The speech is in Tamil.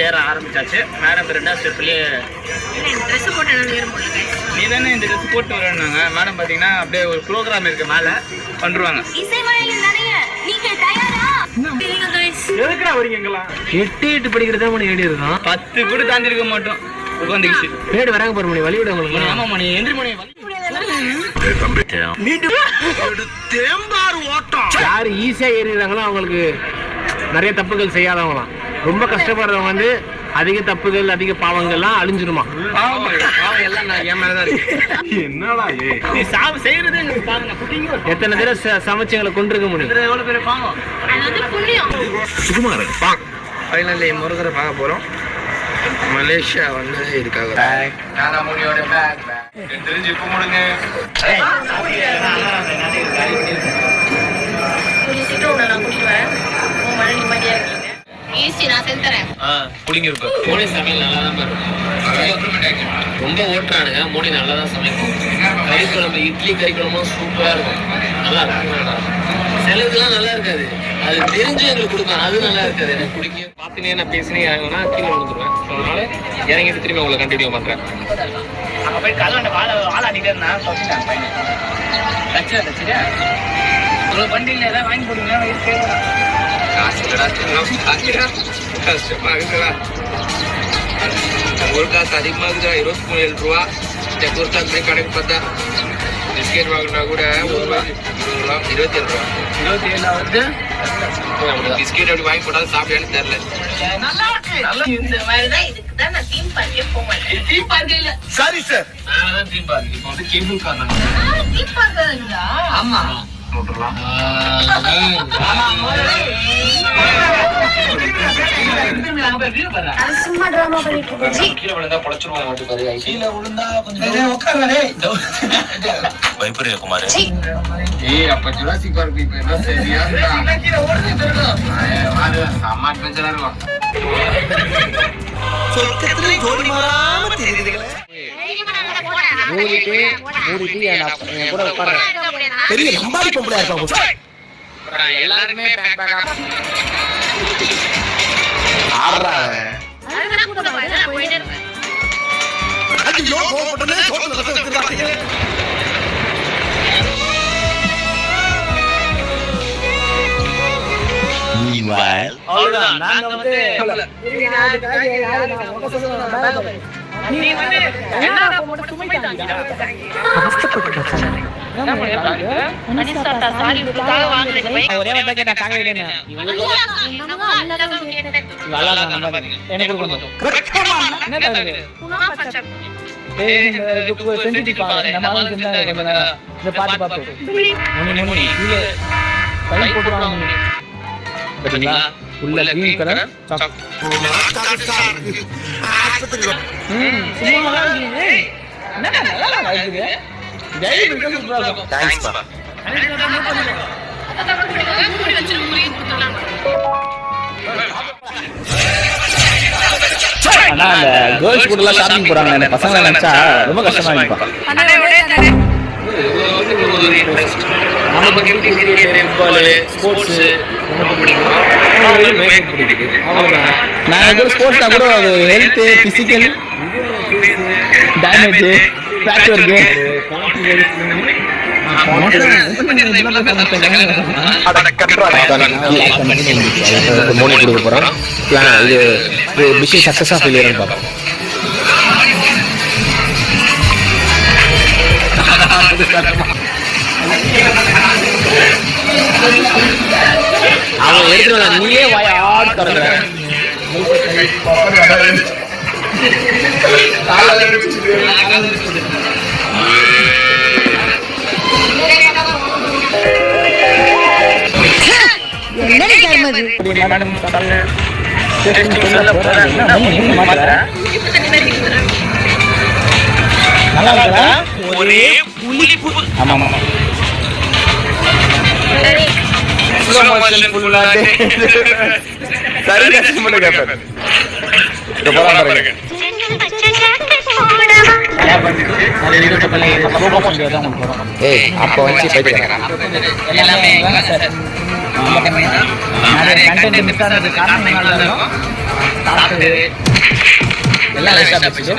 ஏற ஆரம்பிச்சாச்சு. மேடம் 2வது ஸ்டெப்லயே நீ தானே இந்த ட்ரெஸ் போட்டு வரேன்னாங்க. மேடம் பாத்தீங்கன்னா அப்படியே ஒரு ப்ரோக்ராம் இருக்கு மேல பண்றாங்க. எதுக்குடா வரீங்களா? 8 படிக்கிறதா மணி ஏடி இருக்கும். 10 கூட தாண்டி இருக்க மாட்டோம். உட்காந்துக்கிச்சு பேடு வராங்க பாரு மணி வழி விட உங்களுக்கு. ஆமா மணி எந்திரி மணி யாரு ஈஸியா ஏறிடுறாங்களோ அவங்களுக்கு நிறைய தப்புகள் செய்யாதவங்களாம். ரொம்ப கஷ்டப்படுறவங்க வந்து அதிக தப்புகள் அதிக பாவங்கள்லாம் அழிஞ்சிருமா. எத்தனை தடவை சமைச்சங்களை கொண்டிருக்க முடியும். சுகுமாரன் ஃபைனலி முருகரை பார்க்க போறோம். மலேசியா வந்து இதுக்காக ரொம்ப ஓட்டுறானுங்க. மூடி நல்லா தான் சமைக்கும். கறி குழம்பு இட்லி கறி குழம்பும் சூப்பரா இருக்கும். நல்லா இருக்கும். சிலதுலாம் நல்லா இருக்காது. அது தெரிஞ்சு எங்களுக்கு கொடுக்கும். அது நல்லா இருக்காது. எனக்கு பிடிக்கும். பார்த்துனே நான் பேசினே இறங்கினா கீழே விழுந்துருவேன். அதனால இறங்கிட்டு திரும்பி உங்களை கண்டினியூ பண்றேன். அங்கே போய் கல்வெண்ட வாழாடிட்டே இருந்தான். தச்சுடா ஒரு வண்டியில் ஏதாவது வாங்கி போடுங்களா? கஷ்டமா இருக்குதா? ஒரு காசு அதிகமாக இருக்குதா? 27 ரூபா. ஒரு காசு போய் கடைக்கு பார்த்தா பிஸ்கெட் வாங்கினா கூட 27 ரூபா. 27 வந்து பிஸ்கெட் அப்படி வாங்கி போட்டாலும் சாப்பிடான்னு தெரியல. சரி சார், நான் தீம் பார்க். இப்போ வந்து கேபிள் கார். ஆமா பெரிய சம்பாதி பொம்பளையா இருப்பாங்க. எல்லாருமே உள்ள கிரீன் கலர் ஆனா அந்த கேர்ள்ஸ் கூட எல்லாம் ஷாப்பிங் போறாங்க. பசங்க நினைச்சா ரொம்ப கஷ்டமா இருக்கும். ஸ்போர்ட்ஸ்னா கூட ஹெல்த் பிசிக்கல் டேமேஜ் மோனி கொடுக்க போறோம். இது மிஷன் சக்சஸா ஃபெயிலியர்னு பார்ப்போம். அவன் எடுத்துட்டு நீயே வாய ஆடு கறங்குற ஒரே புளிப்பு. ஆமா ஆமா அப்போ வந்து ரொம்ப கம்மியாக தான். நிறைய கண்டென்ட் மிஸ் ஆனதுக்கு காரணம் நல்லா இருக்கும். சாப்பிட்டது எல்லாம் வேஸ்ட்டாக போச்சு.